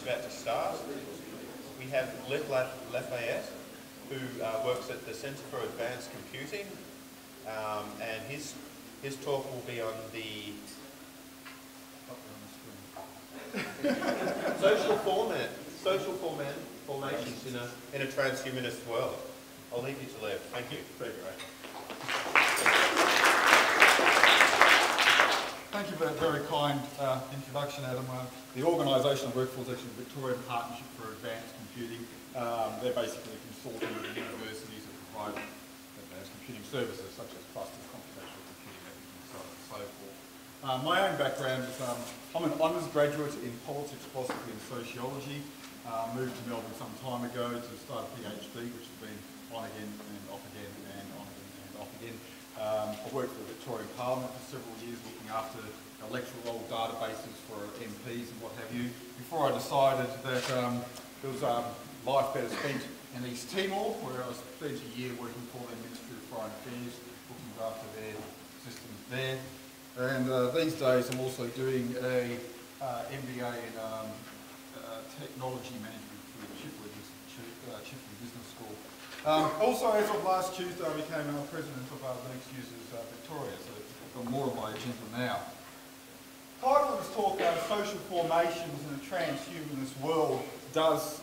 about to start. We have Lafayette, who works at the Centre for Advanced Computing, and his talk will be on the social formations in a transhumanist world. I'll leave you to Lev. Thank you. Thank you for that very kind introduction, Adam. The organisation I work for is actually the Victorian Partnership for Advanced Computing. They're basically a consortium of universities that provide advanced computing services such as clusters, computational computing, and so on and so forth. My own background is I'm an honours graduate in politics, philosophy and sociology. Moved to Melbourne some time ago to start a PhD, which has been on again and off again and on again and off again. I've worked for the Victorian Parliament for several years looking after electoral roll databases for MPs and what have you, before I decided that there was life better spent in East Timor, where I spent a year working for the Ministry of Foreign Affairs, looking after their systems there. And these days I'm also doing a MBA in technology management through the Chipley Business School. Also, as of last Tuesday, I became president of Linux Users Victoria, so I've got more on my agenda now. The title of this talk, Social Formations in a Transhumanist World, does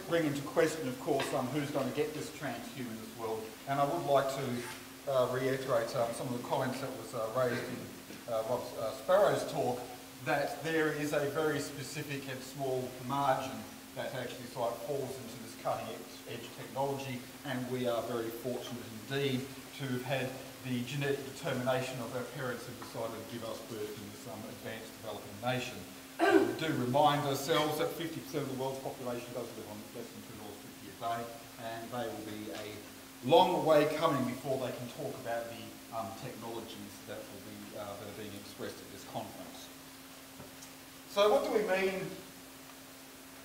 bring into question, of course, who's going to get this transhumanist world. And I would like to reiterate some of the comments that was raised in Rob Sparrow's talk, that there is a very specific and small margin that actually sort of falls into this cutting-edge technology, and we are very fortunate indeed to have had the genetic determination of our parents who decided to give us birth in this advanced developing nation. We do remind ourselves that 50% of the world's population does live on less than $2.50 a day, and they will be a long way coming before they can talk about the technologies that will be that are being expressed at this conference. So what do we mean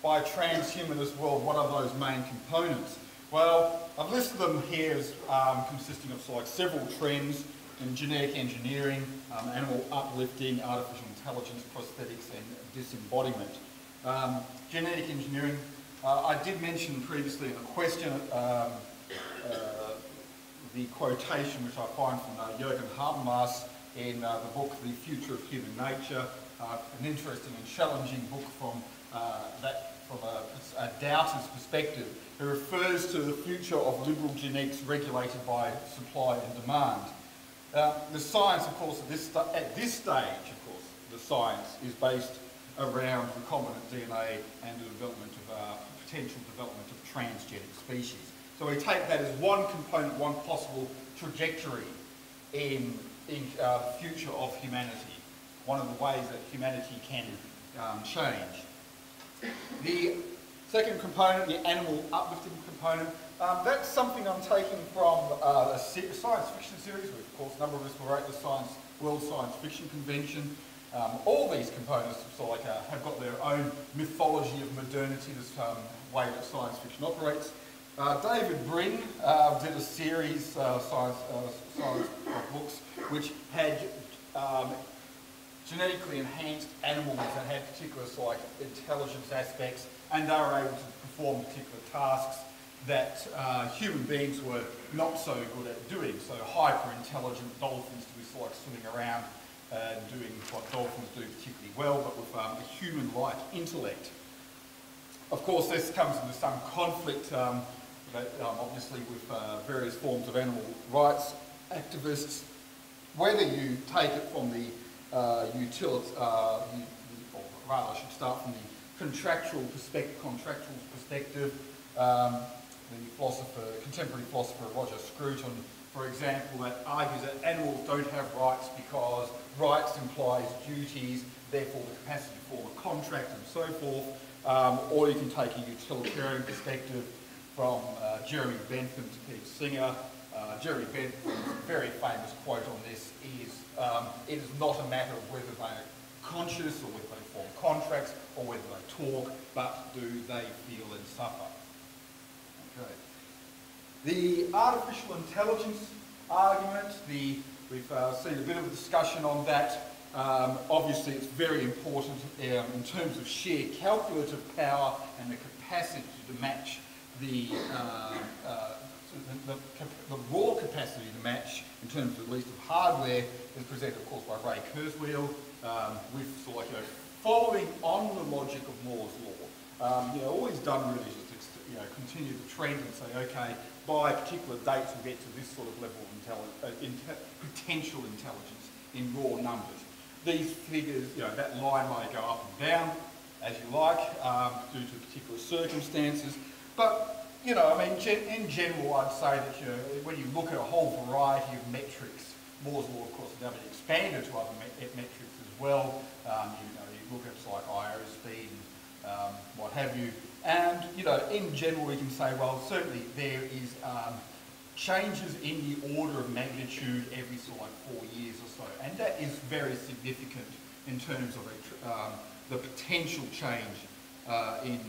by a transhumanist world? What are those main components? Well, I've listed them here as consisting of several trends in genetic engineering, animal uplifting, artificial intelligence, prosthetics and disembodiment. Genetic engineering, I did mention previously in a question the quotation which I find from Jürgen Habermas in the book The Future of Human Nature, an interesting and challenging book from a doubter's perspective, who refers to the future of liberal genetics regulated by supply and demand. The science, of course, at this stage, of course, the science is based around recombinant DNA and the development of potential development of transgenic species. So we take that as one component, one possible trajectory in the future of humanity, one of the ways that humanity can change. The second component, the animal uplifting component, that's something I'm taking from a science fiction series. Of course, a number of us were at the World Science Fiction Convention. All these components have got their own mythology of modernity, this way that science fiction operates. David Brin did a series, science books, which had genetically enhanced animals that had particular intelligence aspects, and they were able to perform particular tasks that human beings were not so good at doing. So hyper-intelligent dolphins to be swimming around and doing what dolphins do particularly well, but with a human-like intellect. Of course, this comes into some conflict, obviously, with various forms of animal rights activists. Whether you take it from the or rather, I should start from the contractual perspective. The contemporary philosopher Roger Scruton, for example, that argues that animals don't have rights because rights implies duties, therefore the capacity to form a contract and so forth. Or you can take a utilitarian perspective from Jeremy Bentham to Pete Singer. Jeremy Bentham's very famous quote on this is, it is not a matter of whether they are conscious or whether they form contracts or whether they talk, but do they feel and suffer. Okay. The artificial intelligence argument, we've seen a bit of a discussion on that. Obviously, it's very important in terms of sheer calculative power and the capacity to match the raw capacity to match in terms at least of hardware is presented, of course, by Ray Kurzweil with sort of, following on the logic of Moore's law. All he's done really is just continue the trend and say, okay, by particular dates we'll get to this sort of level of potential intelligence in raw numbers. These figures, that line may go up and down as you like due to particular circumstances, but in general, I'd say that when you look at a whole variety of metrics, Moore's law, of course, has now been expanded to other metrics as well. You look at like IO speed and what have you, and in general, we can say, well, certainly there is changes in the order of magnitude every sort of 4 years or so, and that is very significant in terms of the potential change in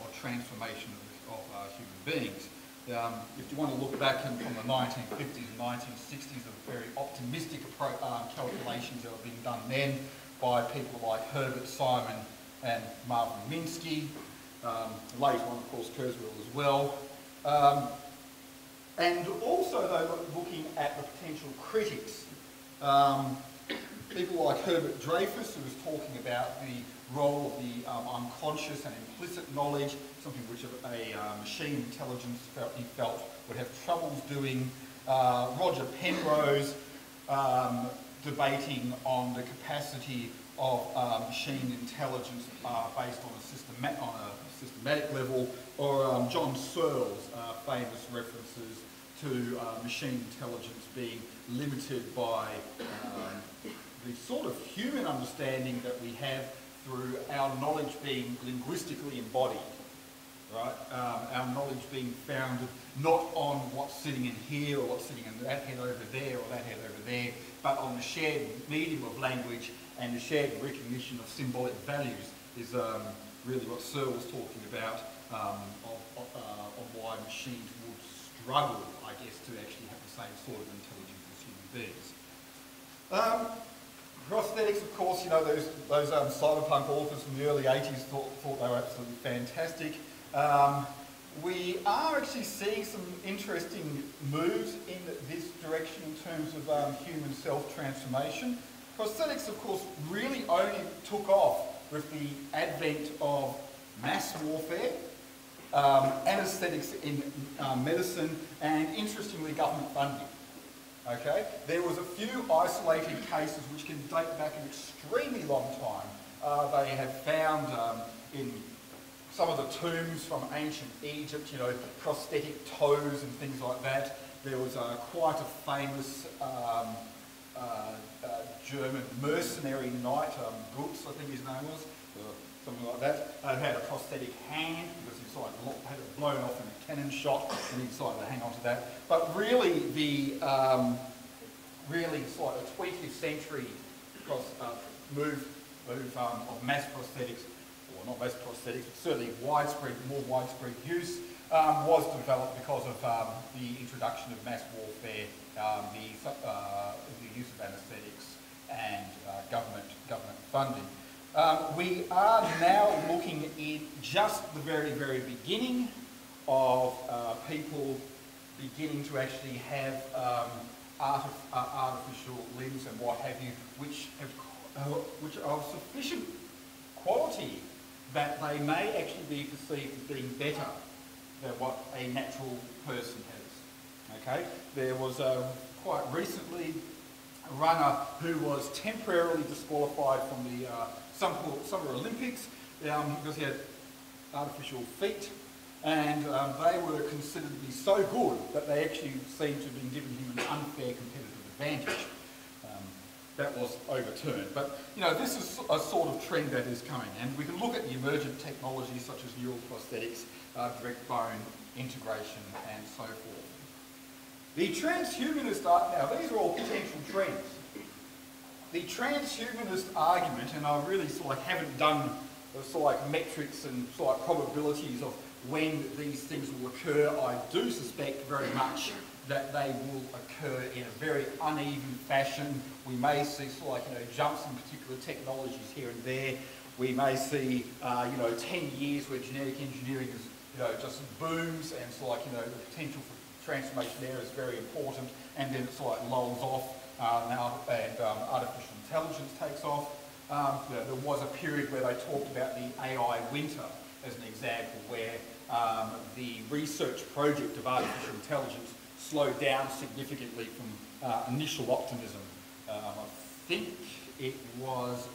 or transformation of human beings. If you want to look back from the 1950s and 1960s, there were very optimistic calculations that have been done then by people like Herbert Simon and Marvin Minsky, later on, of course, Kurzweil as well. And also, though, looking at the potential critics, people like Herbert Dreyfus, who was talking about the role of the unconscious and implicit knowledge, something which a machine intelligence he felt would have troubles doing. Roger Penrose debating on the capacity of machine intelligence based on a systematic level, or John Searle's famous references to machine intelligence being limited by the sort of human understanding that we have through our knowledge being linguistically embodied, right? Our knowledge being founded not on what's sitting in here or what's sitting in that head over there or that head over there, but on the shared medium of language and the shared recognition of symbolic values is really what Searle was talking about of why machines would struggle, I guess, to actually have the same sort of intelligence as human beings. Prosthetics, of course, those cyberpunk authors from the early 80s thought they were absolutely fantastic. We are actually seeing some interesting moves in this direction in terms of human self-transformation. Prosthetics, of course, really only took off with the advent of mass warfare, anaesthetics in medicine, and interestingly, government funding. Okay, there was a few isolated cases which can date back an extremely long time. They have found in some of the tombs from ancient Egypt, prosthetic toes and things like that. There was quite a famous German mercenary knight, Gutz, I think his name was, something like that, had a prosthetic hand because he had it blown off in a cannon shot and he decided to hang on to that. But really the sort of 20th century move of mass prosthetics, or not mass prosthetics, but certainly more widespread use was developed because of the introduction of mass warfare, the use of anaesthetics and government funding. We are now looking in just the very, very beginning of people beginning to actually have artificial limbs and what have you, which are of sufficient quality that they may actually be perceived as being better than what a natural person has. Okay, there was quite recently a runner who was temporarily disqualified from the Summer Olympics because he had artificial feet, and they were considered to be so good that they actually seemed to have been giving him an unfair competitive advantage. That was overturned. But this is a sort of trend that is coming, and we can look at the emergent technologies such as neural prosthetics, direct bone integration, and so forth. The transhumanist now these are all potential trends. The transhumanist argument, and I really haven't done the metrics and probabilities of when these things will occur. I do suspect very much that they will occur in a very uneven fashion. We may see sort of like, jumps in particular technologies here and there. We may see, 10 years where genetic engineering is, just booms, and it's like, the potential for transformation there is very important, and then it sort of like lulls off now, and artificial intelligence takes off. There was a period where they talked about the AI winter as an example, where the research project of artificial intelligence slowed down significantly from initial optimism. I think it was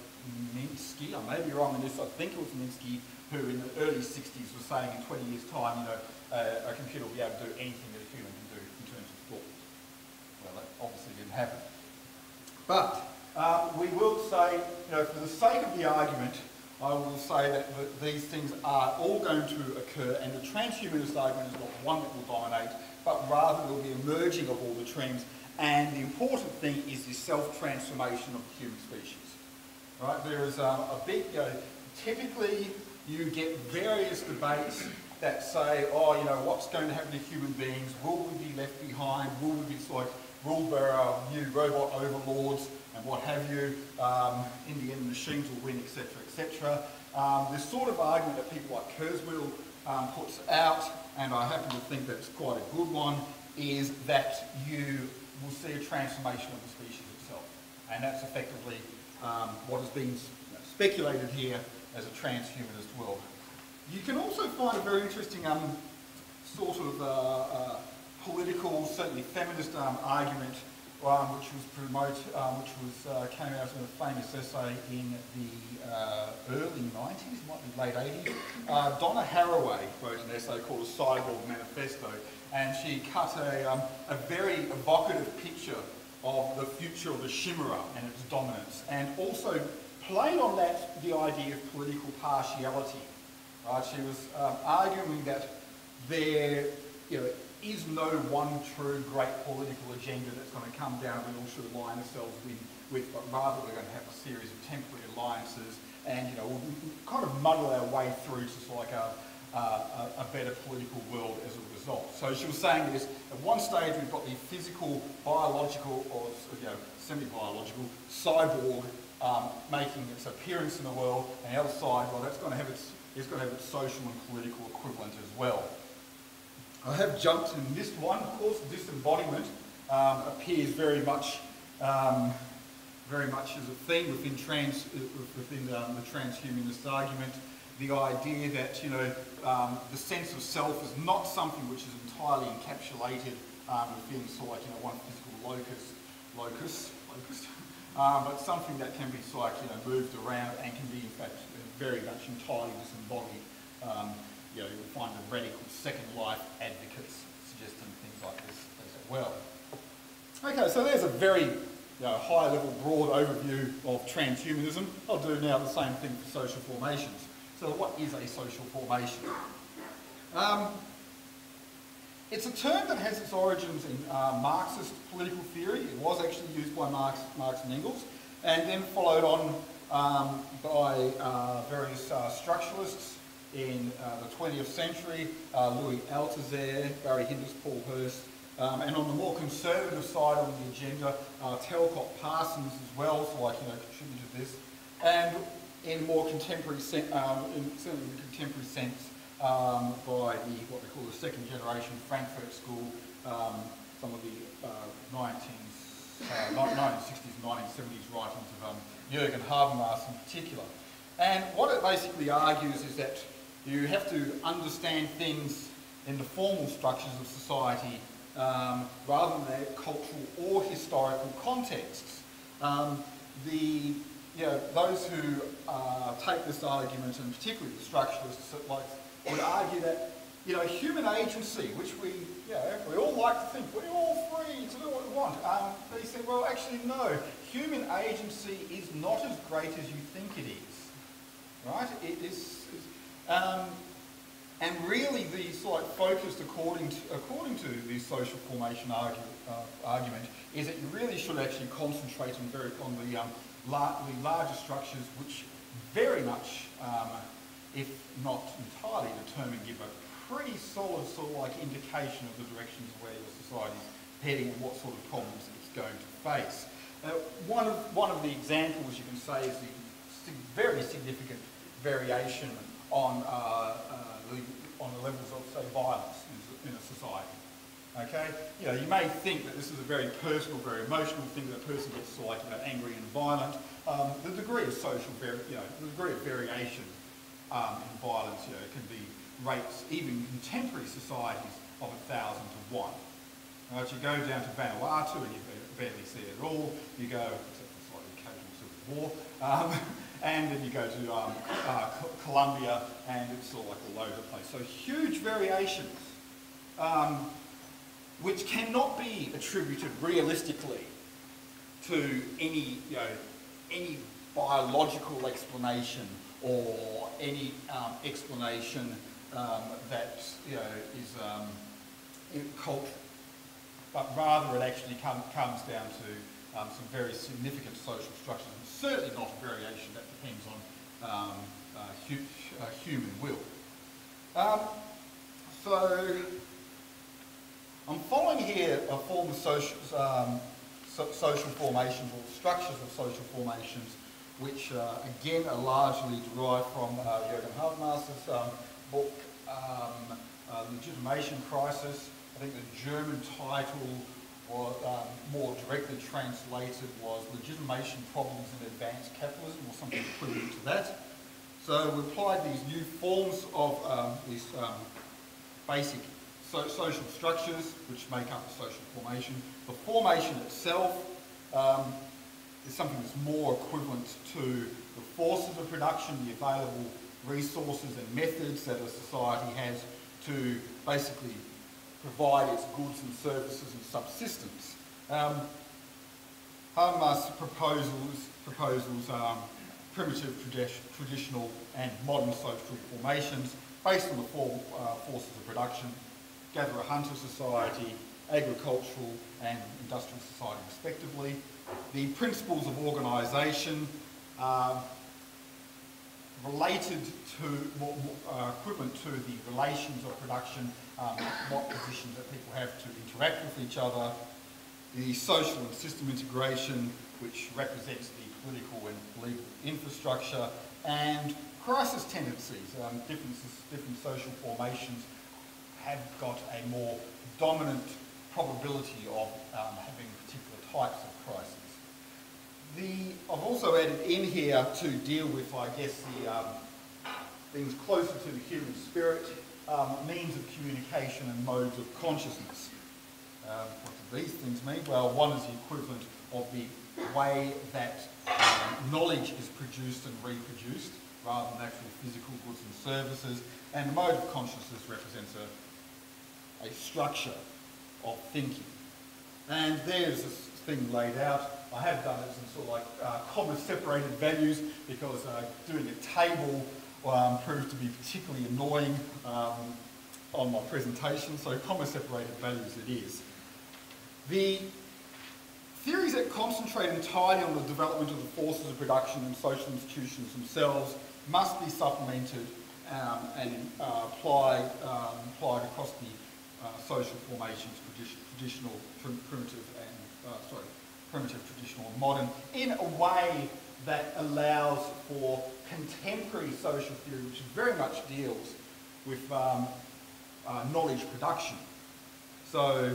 Minsky, I may be wrong on this, I think it was Minsky who in the early 60s was saying in 20 years' time, a computer will be able to do anything that a human can do in terms of thought. Well, that obviously didn't happen. But we will say, for the sake of the argument, I will say that these things are all going to occur, and the transhumanist argument is not one that will dominate, but rather there will be a merging of all the trends, and the important thing is the self-transformation of the human species. Right? There is a big, typically you get various debates that say, what's going to happen to human beings? Will we be left behind? Will we be ruled by our new robot overlords and what have you? In the end, machines will win, etc., etc. This sort of argument that people like Kurzweil puts out, and I happen to think that's quite a good one, is that you will see a transformation of the species itself. And that's effectively what has been speculated here as a transhumanist world. You can also find a very interesting sort of political, certainly feminist argument, which came out in a famous essay in the early 90s, might be late 80s. Donna Haraway wrote an essay called A Cyborg Manifesto, and she cut a very evocative picture of the future of the chimera and its dominance, and also played on that the idea of political partiality. Right? She was arguing that there is no one true great political agenda that's going to come down and we all should align ourselves with, but rather we're going to have a series of temporary alliances, and we'll kind of muddle our way through to sort of like a better political world as a result. So she was saying this, at one stage we've got the physical, biological, or semi-biological cyborg making its appearance in the world, and the other side, well, it's going to have its social and political equivalent as well. I have jumped and missed one, of course. Disembodiment appears very much as a theme within the transhumanist argument. The idea that the sense of self is not something which is entirely encapsulated within sort of one physical locus, but something that can be sort of moved around and can be in fact very much entirely disembodied. You'll find the radical second life advocates suggesting things like this as well. Okay, so there's a very high-level, broad overview of transhumanism. I'll do now the same thing for social formations. So what is a social formation? It's a term that has its origins in Marxist political theory. It was actually used by Marx and Engels, and then followed on by various structuralists in the 20th century, Louis Althusser, Barry Hinders, Paul Hirst, and on the more conservative side on the agenda, Talcott Parsons as well, so contributed this, and in more contemporary sense, certainly in the contemporary sense, by what they call the second generation Frankfurt School, some of the 1960s and 1970s writings of Jürgen Habermas in particular. And what it basically argues is that you have to understand things in the formal structures of society rather than their cultural or historical contexts. Those who take this argument, and particularly the structuralists, would argue that human agency, which we all like to think we're all free to do what we want. They say, well, actually no. Human agency is not as great as you think it is. Right? It is, and really the focused according to the social formation argument is that you really should actually concentrate on the larger structures, which very much, if not entirely determined, give a pretty solid indication of the directions of where your society depending on what sort of problems it's going to face. One of the examples you can say is the very significant variation on the levels of, say, violence in a society. Okay, you may think that this is a very personal, very emotional thing that a person gets like angry and violent. The degree of the degree of variation in violence, can be rates even in contemporary societies of 1,000 to 1. Right, you go down to Vanuatu and you barely see it at all. You go, except for slightly occasional civil war, and then you go to Colombia, and it's sort of like all over the place. So huge variations, which cannot be attributed realistically to any biological explanation or any explanation that is cultural, but rather it actually comes down to some very significant social structures, and certainly not a variation that depends on human will. So I'm following here a form of social formations, or structures of social formations, which again are largely derived from Jürgen Habermas's book, Legitimation Crisis. I think the German title, or more directly translated, was Legitimation Problems in Advanced Capitalism, or something equivalent to that. So we applied these new forms of these basic social structures which make up the social formation. The formation itself is something that's more equivalent to the forces of production, the available resources and methods that a society has to basically provide its goods and services and subsystems. Habermas proposals primitive, traditional and modern social formations based on the four forces of production: gatherer-hunter society, agricultural and industrial society respectively. The principles of organisation related to, equivalent to the relations of production, what positions that people have to interact with each other. The social and system integration, which represents the political and legal infrastructure, and crisis tendencies. Different social formations have got a more dominant probability of having particular types of crises. I've also added in here to deal with, I guess, the things closer to the human spirit, means of communication and modes of consciousness. What do these things mean? Well, one is the equivalent of the way that knowledge is produced and reproduced, rather than actual physical goods and services. And the mode of consciousness represents a structure of thinking. And there's this thing laid out. I have done it in sort of like comma-separated values, because doing a table proved to be particularly annoying on my presentation, so comma-separated values it is. The theories that concentrate entirely on the development of the forces of production and social institutions themselves must be supplemented and applied across the social formations, traditional, primitive, traditional, and modern, in a way that allows for contemporary social theory, which very much deals with knowledge production. So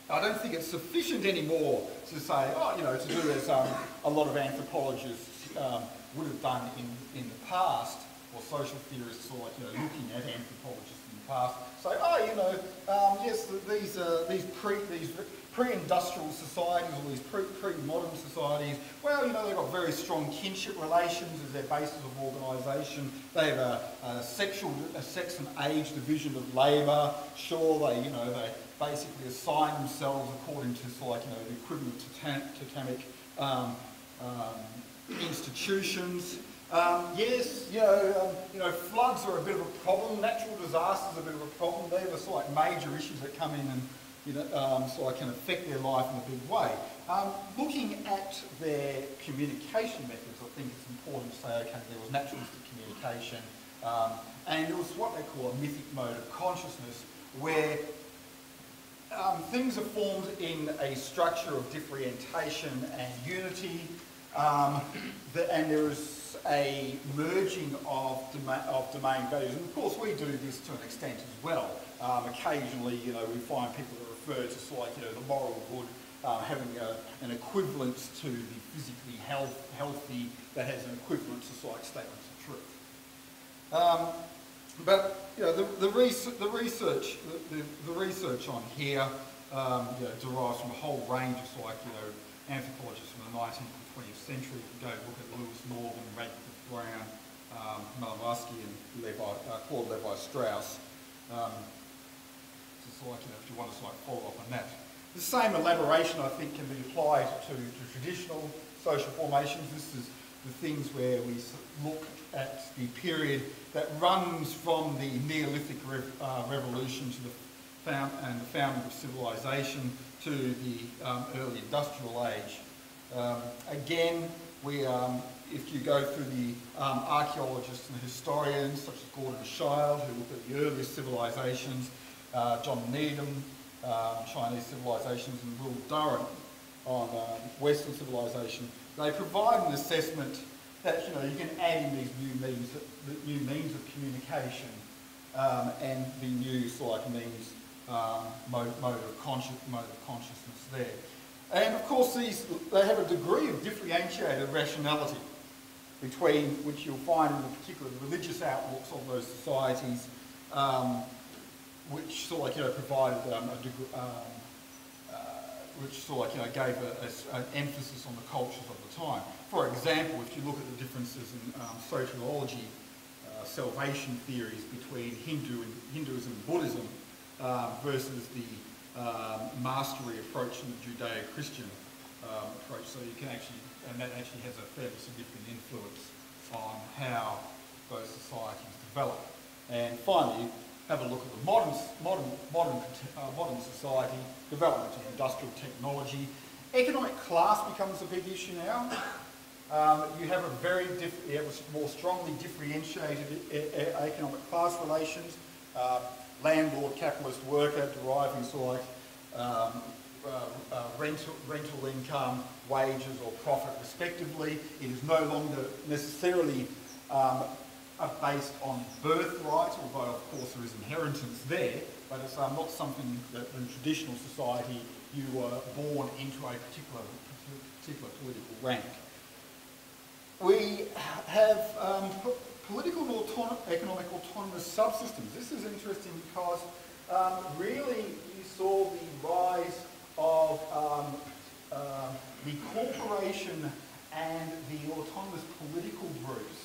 I don't think it's sufficient anymore to say, to do as a lot of anthropologists would have done in the past, or social theorists, or looking at anthropologists in the past, say, yes, these pre-industrial societies, or these pre-modern societies, well, they've got very strong kinship relations as their basis of organisation. They have a sex and age division of labour. Sure, they basically assign themselves according to the equivalent totemic institutions. Yes, floods are a bit of a problem. Natural disasters are a bit of a problem. They're the major issues that come in and can affect their life in a big way. Looking at their communication methods, I think it's important to say, okay, there was naturalistic communication, and it was what they call a mythic mode of consciousness, where things are formed in a structure of differentiation and unity, and there is a merging of domain values. And of course, we do this to an extent as well. Occasionally, you know, we find people that refer to sort of like, you know, the moral good having an equivalence to the physically healthy that has an equivalence to sort of like statements of truth. But you know, the research on here you know, derives from a whole range of sort of like, you know, anthropologists from the 19th and 20th century. If you go look at Lewis Northern, Radcliffe Brown, Malinowski, and Claude Levi-Strauss. So like, you know, if you want to sort of follow up on that. The same elaboration, I think, can be applied to traditional social formations. This is the things where we look at the period that runs from the Neolithic revolution to the founding of civilization to the early industrial age. Again, if you go through the archaeologists and historians such as Gordon Child, who look at the earliest civilizations, John Needham, Chinese civilizations, and Will Durant on Western civilization, they provide an assessment that, you know, you can add in these new means of communication and the new sort of means mode of consciousness there. And of course, they have a degree of differentiated rationality between which you'll find in the particular religious outlooks of those societies, which sort of like, you know, provided which sort of like, you know, gave an emphasis on the cultures of the time. For example, if you look at the differences in sociology, salvation theories between Hinduism and Buddhism versus the mastery approach and the Judeo-Christian approach, so you can actually, and that actually has a fairly significant influence on how those societies develop. And finally, have a look at the modern society, development of industrial technology. Economic class becomes a big issue now. You have more strongly differentiated economic class relations. Landlord, capitalist, worker, deriving sort of rental income, wages or profit respectively. It is no longer necessarily based on birthright, although of course there is inheritance there, but it's not something that in traditional society you were born into a particular political rank. We have political and economic autonomous subsystems. This is interesting because really you saw the rise of the corporation and the autonomous political groups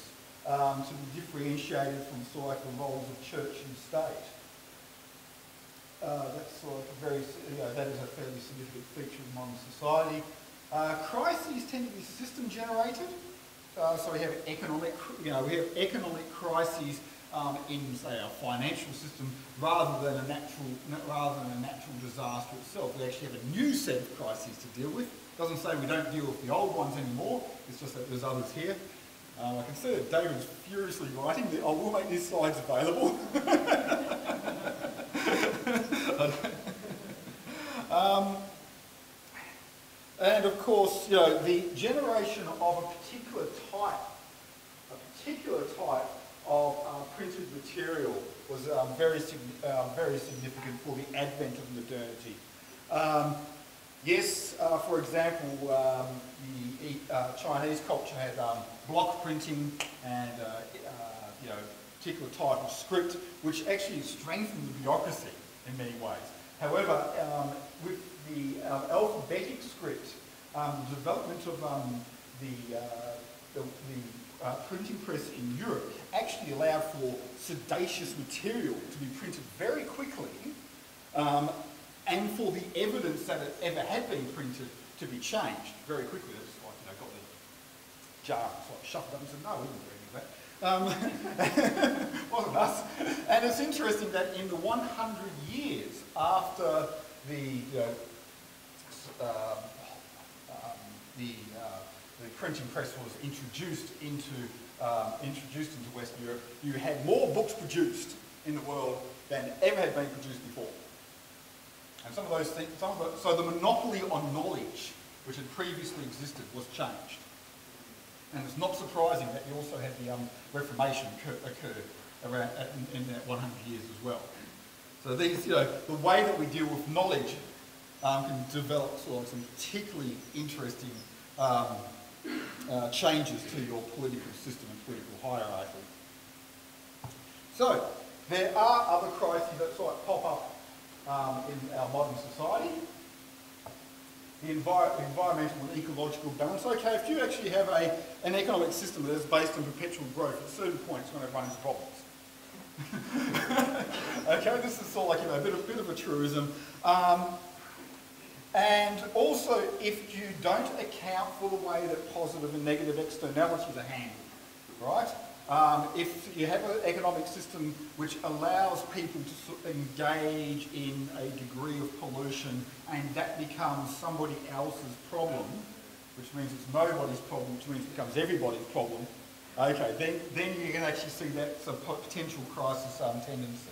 to be differentiated from sort of like the roles of church and state. That's sort of very, you know, that is a fairly significant feature of modern society. Crises tend to be system generated. So we have economic crises in, say, our financial system rather than a natural disaster itself. We actually have a new set of crises to deal with. Doesn't say we don't deal with the old ones anymore. It's just that there's others here. I can see that David's furiously writing. I will make these slides available. And of course, you know, the generation of a particular type of printed material was very significant for the advent of modernity. Yes, for example, the Chinese culture had block printing and you know, particular type of script, which actually strengthened the bureaucracy in many ways. However, with the alphabetic script, the development of the printing press in Europe actually allowed for sedacious material to be printed very quickly, and for the evidence that it ever had been printed to be changed very quickly. It was like, you know, got the jar, sort of shuffled up and said, no, we didn't do any of that. Wasn't us. And it's interesting that in the 100 years after the printing press was introduced into Western Europe, you had more books produced in the world than ever had been produced before. And some of those things, so the monopoly on knowledge, which had previously existed, was changed. And it's not surprising that you also had the Reformation occur around in that 100 years as well. So these, the way that we deal with knowledge can develop sort of some particularly interesting changes to your political system and political hierarchy. So there are other crises that sort of pop up in our modern society. The environmental and ecological balance. Okay, if you actually have an economic system that is based on perpetual growth, at a certain point it's going to run into problems. Okay, this is sort of like a bit of a truism. And also, if you don't account for the way that positive and negative externalities are handled, right? If you have an economic system which allows people to engage in a degree of pollution and that becomes somebody else's problem, which means it's nobody's problem, which means it becomes everybody's problem, okay, then you can actually see that's a potential crisis tendency.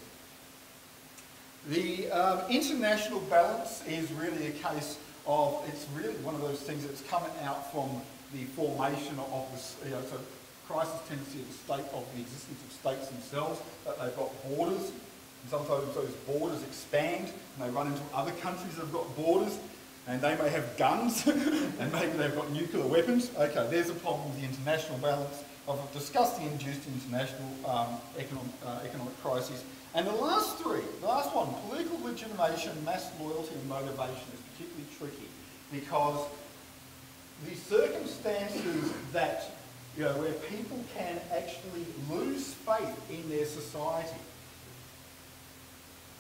The international balance is really a case of, it's really one of those things that's coming out from the formation of this, so crisis tendency of the state, of the existence of states themselves, that they've got borders, and sometimes those borders expand and they run into other countries that have got borders, and they may have guns, and maybe they've got nuclear weapons. Okay, there's a problem with the international balance. I've discussed the induced international economic crises. And the last one, political legitimation, mass loyalty and motivation is particularly tricky because the circumstances that, where people can actually lose faith in their society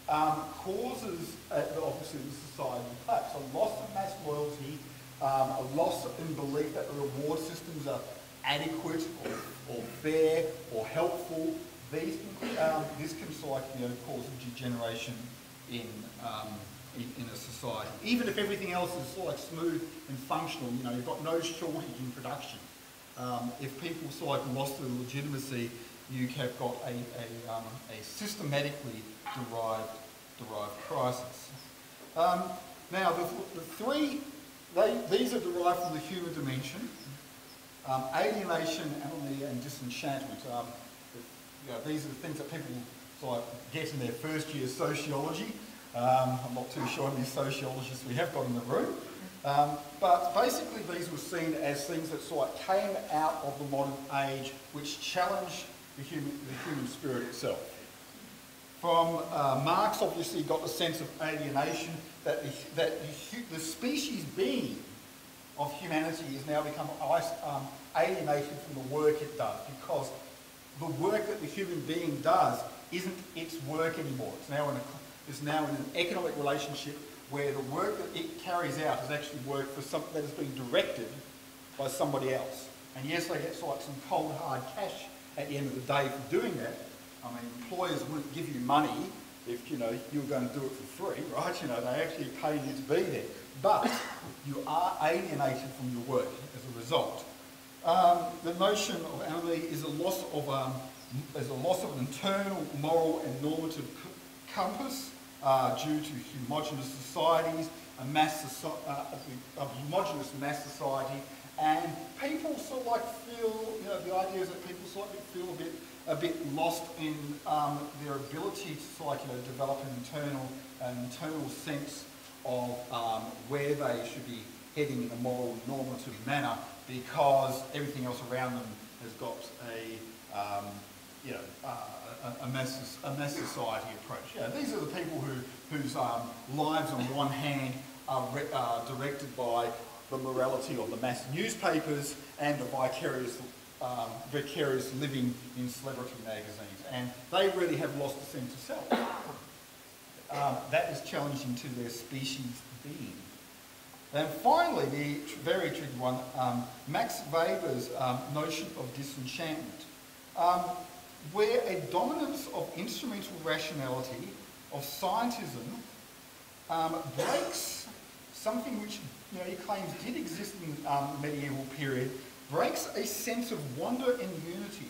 causes, obviously, the society collapse. A loss of mass loyalty, a loss in belief that the reward systems are adequate or fair or helpful. This can sort of cause a degeneration in a society. Even if everything else is sort of smooth and functional, you've got no shortage in production. If people sort of lost their legitimacy, you have got a systematically derived crisis. Now, the three, these are derived from the human dimension: alienation, anomaly, and disenchantment. These are the things that people sort of get in their first year sociology. I'm not too sure how many sociologists we have got in the room. But basically these were seen as things that sort of came out of the modern age which challenged the human spirit itself. From Marx obviously got the sense of alienation, that the species being of humanity has now become alienated from the work it does, because the work that the human being does isn't its work anymore. It's now in an economic relationship where the work that it carries out is actually work for something that is being directed by somebody else. And yes, they get sort of some cold hard cash at the end of the day for doing that. I mean, employers wouldn't give you money if you were going to do it for free, right? They actually pay you to be there. But you are alienated from your work as a result. The notion of anomaly is a loss of an internal moral and normative compass due to homogenous societies, a homogenous mass society, and people sort of feel, the idea is that people sort of feel a bit lost in their ability to sort of develop an internal sense of where they should be heading in a moral normative manner, because everything else around them has got a mass society approach. These are the people whose lives on one hand are directed by the morality of the mass newspapers and the vicarious living in celebrity magazines, and they really have lost the sense of self. That is challenging to their species being. And finally, the very tricky one, Max Weber's notion of disenchantment, where a dominance of instrumental rationality, of scientism, breaks something which he claims did exist in the medieval period, breaks a sense of wonder and unity,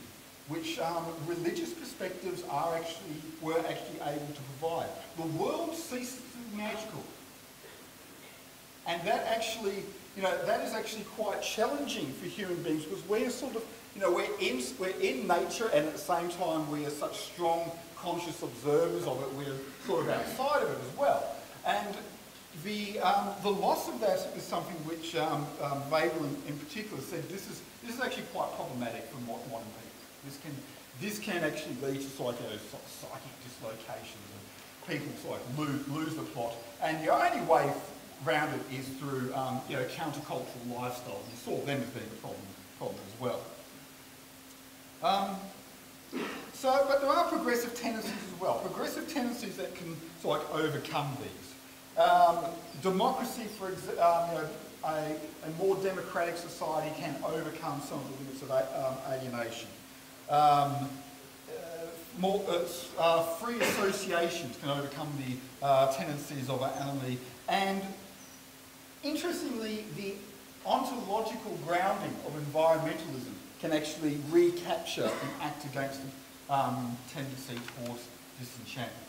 which religious perspectives were actually able to provide. The world ceases to be magical. And that actually, that is actually quite challenging for human beings because we're sort of, we're in nature, and at the same time we are such strong conscious observers of it. We're sort of outside of it as well. And the loss of that is something which Weber in particular said this is actually quite problematic for modern people. This can actually lead to psychic dislocations, and people lose the plot. And the only way around it is through countercultural lifestyles. You saw them as being a problem as well. But there are progressive tendencies as well. Progressive tendencies that can overcome these. Democracy, for example, a more democratic society can overcome some of the limits of alienation. Free associations can overcome the tendencies of enemy, and interestingly, the ontological grounding of environmentalism can actually recapture and act against the tendency towards disenchantment.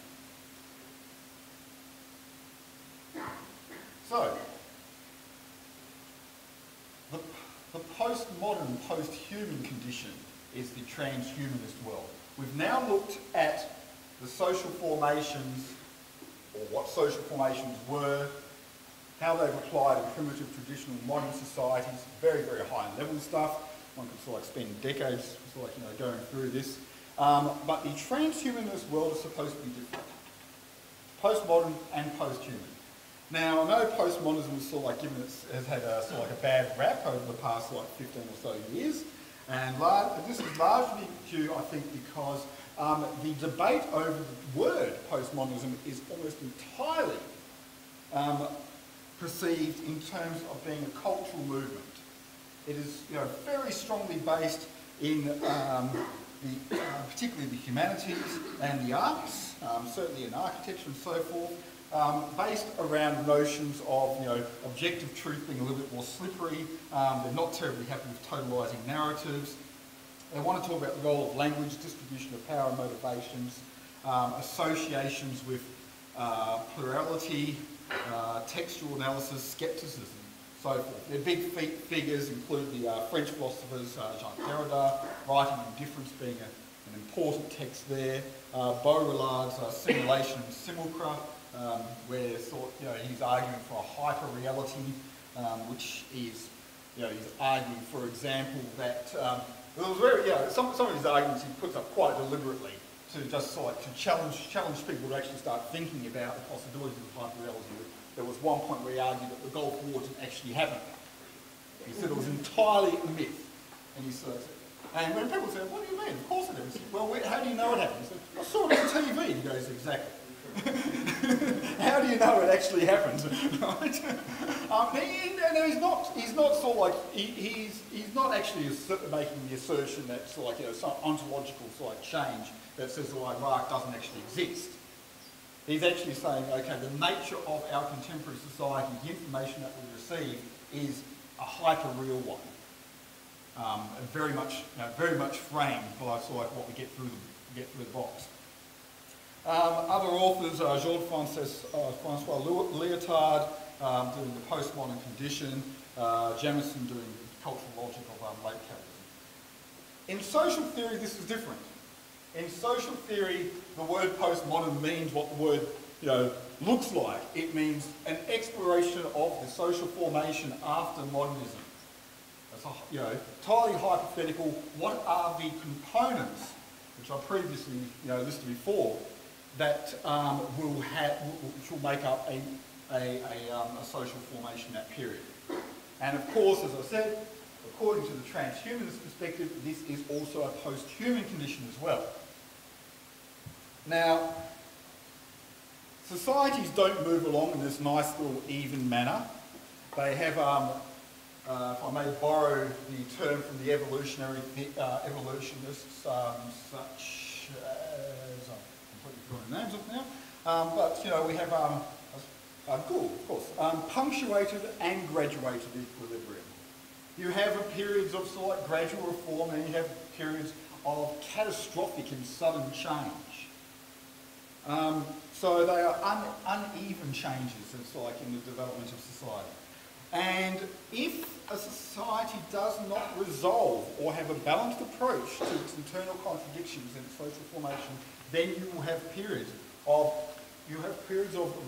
So, the postmodern, post-human condition is the transhumanist world. We've now looked at the social formations, or what social formations were, how they've applied in primitive, traditional, modern societies, very, very high level stuff. One could spend decades going through this. But the transhumanist world is supposed to be different. Postmodern and post-human. Now, I know postmodernism is has had a bad rap over the past 15 or so years, and this is largely due, I think, because the debate over the word postmodernism is almost entirely perceived in terms of being a cultural movement. It is, very strongly based in particularly the humanities and the arts, certainly in architecture and so forth, based around notions of, objective truth being a little bit more slippery. They're not terribly happy with totalising narratives. They want to talk about the role of language, distribution of power and motivations, associations with plurality, textual analysis, scepticism, so forth. Their big figures include the French philosophers Jacques Derrida, Writing Indifference being an important text there, Baudrillard's Simulation and Simulacra, where he's arguing for a hyper-reality, which is, he's arguing, for example, that some of his arguments he puts up quite deliberately to just to challenge people to actually start thinking about the possibilities of hyper-reality. There was one point where he argued that the Gulf War didn't actually happen. He said it was entirely a myth. And when people said, "What do you mean? Of course it is." Well, how do you know it happened? He said, "I saw it on TV." He goes, "Exactly." How do you know it actually happened? Right? He's not actually making the assertion that some ontological change that says Iraq doesn't actually exist. He's actually saying, okay, the nature of our contemporary society, the information that we receive, is a hyper-real one, very much framed by what we get through the box. Other authors, Jean-Francois Lyotard doing the postmodern condition, Jamison doing the cultural logic of late capitalism. In social theory, this is different. In social theory, the word postmodern means what the word, looks like. It means an exploration of the social formation after modernism. That's entirely hypothetical. What are the components, which I previously listed before, that which will make up a social formation in that period? And of course, as I said, according to the transhumanist perspective, this is also a post-human condition as well. Now, societies don't move along in this nice little even manner. They have, if I may borrow the term from the evolutionists, such as, I'm completely forgotten names of now, but we have, good, of course, punctuated and graduated equilibrium. You have periods of gradual reform, and you have periods of catastrophic and sudden change. So they are uneven changes, in the development of society. And if a society does not resolve or have a balanced approach to its internal contradictions and its social formation, then you will have periods of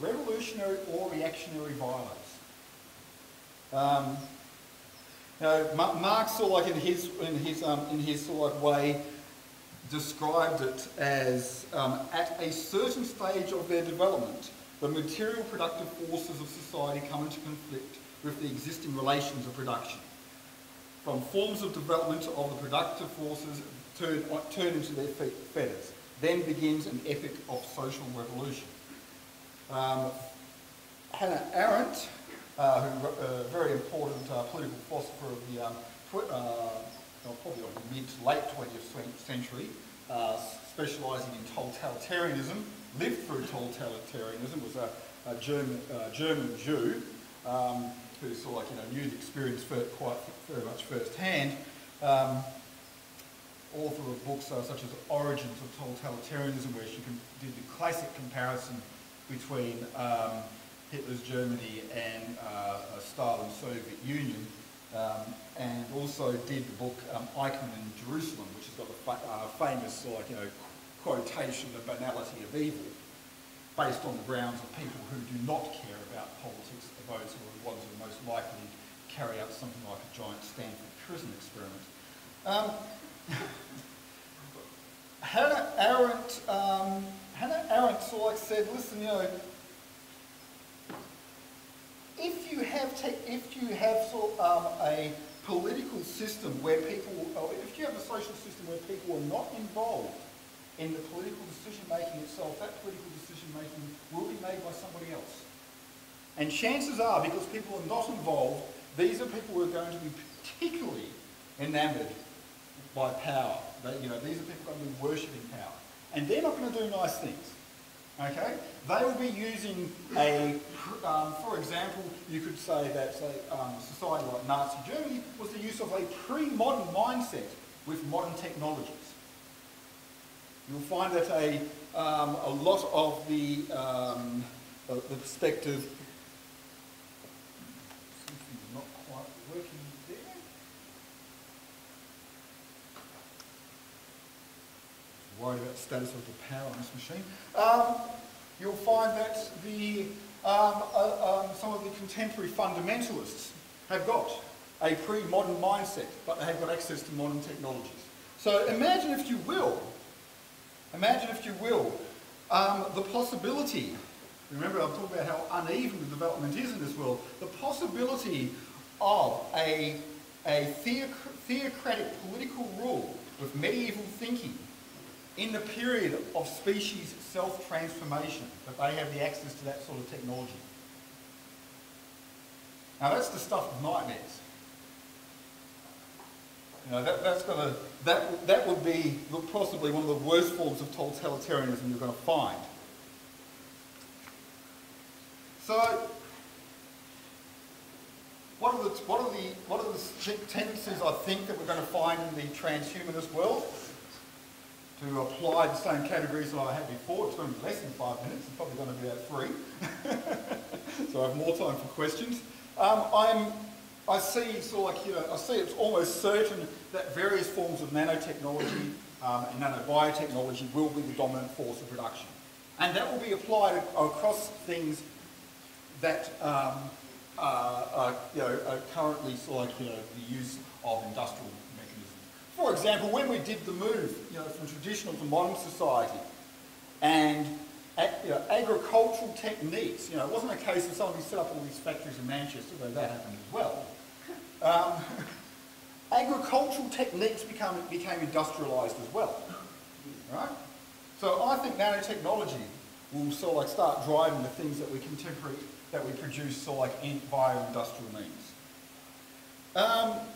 revolutionary or reactionary violence. Marx sort of like in his sort of like way described it as at a certain stage of their development, the material productive forces of society come into conflict with the existing relations of production. From forms of development of the productive forces turn into their fetters. Then begins an epoch of social revolution. Hannah Arendt, a very important political philosopher of the probably of the mid to late 20th century, specialising in totalitarianism, lived through totalitarianism, was a German Jew who sort of like knew the experience quite very much firsthand. Author of books such as Origins of Totalitarianism, where she did the classic comparison between Hitler's Germany and Stalin's Soviet Union, and also did the book Eichmann in Jerusalem, which has got the famous quotation, the banality of evil, based on the grounds of people who do not care about politics are those who are the ones who are most likely to carry out something like a giant Stanford prison experiment. Hannah Arendt sort of said, listen, if you have a political system where people, or if you have a social system where people are not involved in the political decision making itself, that political decision making will be made by somebody else. And chances are, because people are not involved, these are people who are going to be particularly enamoured by power. These are people going to be worshipping power. And they're not going to do nice things. Okay? They will be using for example, you could say that society like Nazi Germany was the use of a pre-modern mindset with modern technologies. You'll find that a lot of the perspective, something's not quite working there. Worried about the status of the power on this machine. You'll find that some of the contemporary fundamentalists have got a pre-modern mindset, but they have got access to modern technologies. So imagine if you will, the possibility, remember I'm talking about how uneven the development is in this world, the possibility of a theocratic political rule with medieval thinking in the period of species self-transformation, that they have the access to that sort of technology. Now that's the stuff of nightmares. That would be possibly one of the worst forms of totalitarianism you're going to find. So, what are the tendencies I think that we're going to find in the transhumanist world? To apply the same categories that I had before, it's going to be less than 5 minutes. It's probably going to be about 3. So I have more time for questions. I see it's almost certain that various forms of nanotechnology and nanobiotechnology will be the dominant force of production. And that will be applied across things that are currently the use of industrial mechanisms. For example, when we did the move from traditional to modern society, and agricultural techniques, it wasn't a case of somebody set up all these factories in Manchester, though that happened as well. Agricultural techniques became industrialised as well, right? So I think nanotechnology will start driving the things that we produce via industrial means.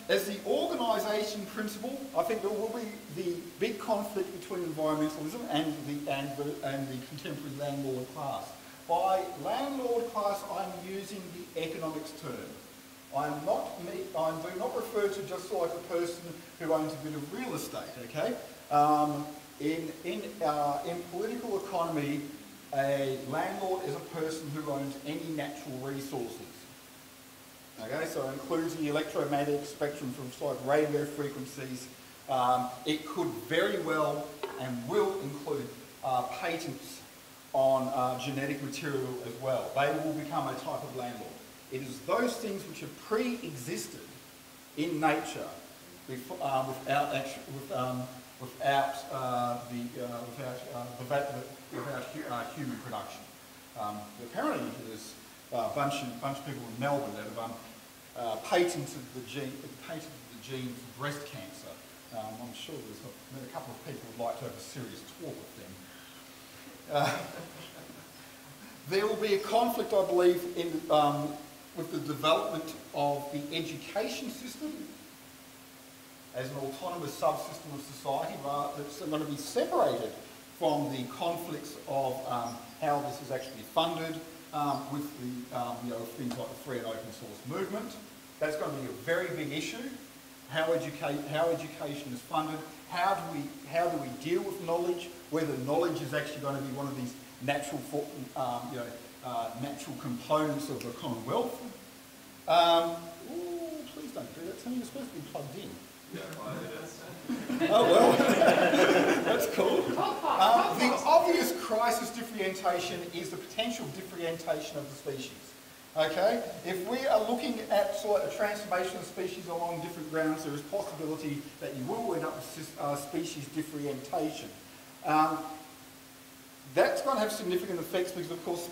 As the organisation principle, I think there will be the big conflict between environmentalism and the contemporary landlord class. By landlord class, I'm using the economics term. I do not refer to just like a person who owns a bit of real estate. Okay, in political economy, a landlord is a person who owns any natural resources. Okay, so it includes the electromagnetic spectrum from like radio frequencies. It could very well and will include patents on genetic material as well. They will become a type of landlord. It is those things which have pre-existed in nature without human production. Apparently, there's a bunch of people in Melbourne that have patented the gene for breast cancer. I'm sure there's a couple of people who'd like to have a serious talk with them. There will be a conflict, I believe, with the development of the education system as an autonomous subsystem of society that's going to be separated from the conflicts of how this is actually funded with the things like the free and open source movement. That's going to be a very big issue. How education is funded. How do we deal with knowledge? Whether knowledge is actually going to be one of these natural components of the Commonwealth. Please don't do that to me. You're supposed to be plugged in. Oh well, that's cool. The obvious crisis differentiation is the potential differentiation of the species. Okay, if we are looking at sort of a transformation of species along different grounds, there is possibility that you will end up with species differentiation. That's going to have significant effects because, of course,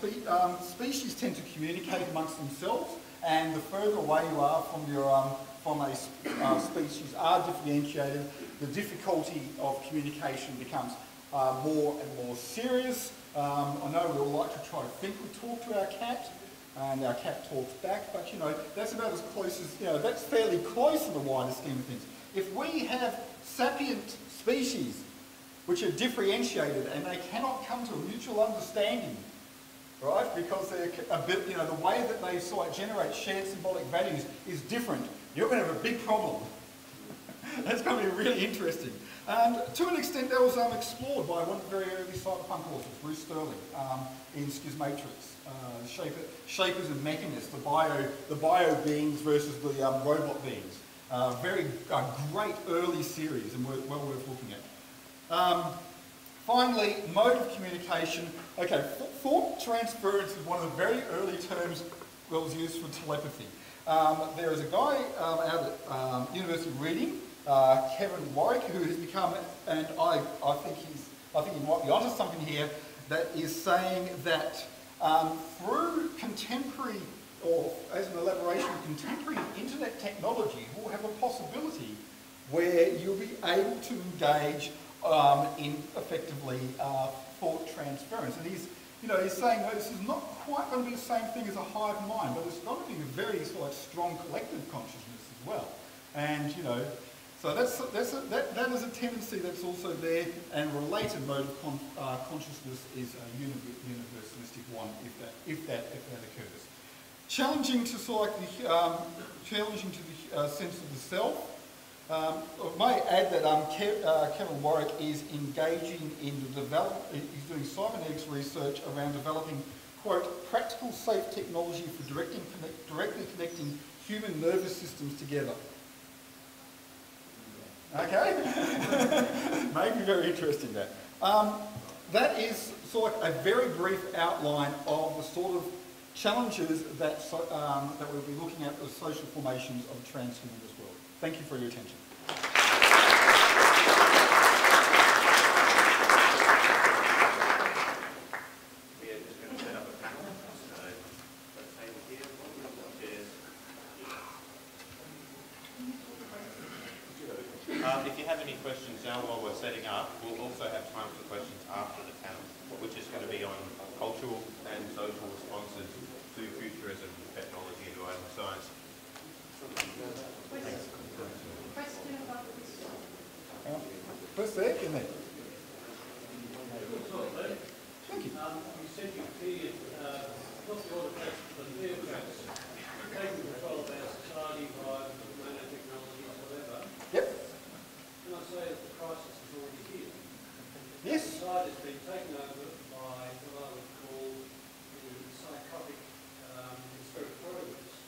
species tend to communicate amongst themselves, and the further away you are from a species are differentiated, the difficulty of communication becomes more and more serious. I know we all like to try to think we talk to our cat, and our cat talks back, but that's about as close as, that's fairly close in the wider scheme of things. If we have sapient species which are differentiated and they cannot come to a mutual understanding, right, because they're a bit, the way that they sort of generate shared symbolic values is different, you're going to have a big problem. That's going to be really interesting. And to an extent, that was explored by one of the very early cyberpunk authors, Bruce Sterling, in Schismatrix. Shapers and mechanists, the bio beings versus the robot beings. Very great early series and well worth looking at. Finally, mode of communication. Okay, thought transference is one of the very early terms that was used for telepathy. There is a guy out at University of Reading, Kevin Warwick, who has become, and I think he might be onto something here, that is saying that through contemporary, or as an elaboration of contemporary internet technology, we'll have a possibility where you'll be able to engage in effectively thought transference. And he's saying that this is not quite going to be the same thing as a hive mind, but it's going to be a very strong collective consciousness as well. And so that is a tendency that's also there, and related mode of consciousness is a universalistic one, if that occurs. Challenging to the sense of the self. I may add that Kevin Warwick is engaging in the development. He's doing cybernetics research around developing, quote, practical safe technology for directly connecting human nervous systems together. Okay? May be very interesting, that. That is sort of a very brief outline of the sort of challenges that we'll be looking at as social formations of a transhumanist world. Thank you for your attention. If you have any questions now while we're setting up, we'll also have time for questions after the panel, which is going to be on cultural and social responses to futurism, technology, and open science. Question about this. First there, in there. Thank you. You said you feared not the autocrats, but the theocrats taking control of our society by nanotechnology or whatever. Yep. Can I say that the crisis is already here? Yes. Society has been taken over by what I would call the psychotic conspiratorialists.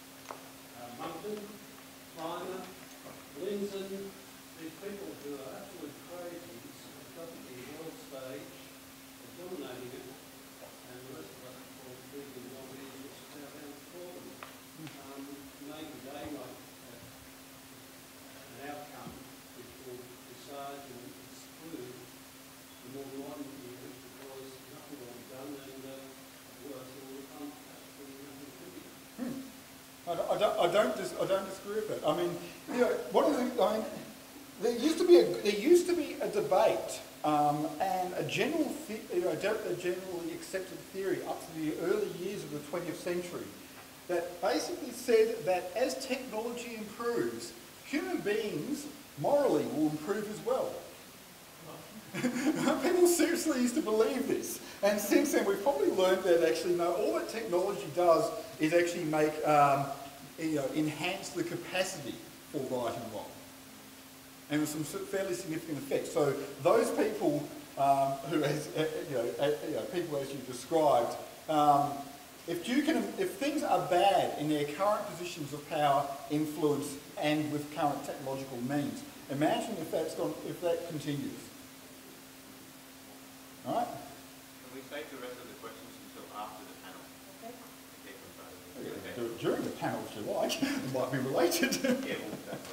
I don't disagree with that. I mean, you know, there used to be a debate and a generally accepted theory up to the early years of the 20th century that basically said that as technology improves, human beings morally will improve as well. People seriously used to believe this, and since then we've probably learned that actually no, all that technology does is actually make enhance the capacity for right and wrong, and with some fairly significant effects. So those people who, as people as you described, if things are bad in their current positions of power, influence, and with current technological means, imagine if that continues. All right? Can we save the rest of the questions until after the panel? Okay. Do it during the panel if you like. It might be related. Yeah, well, that's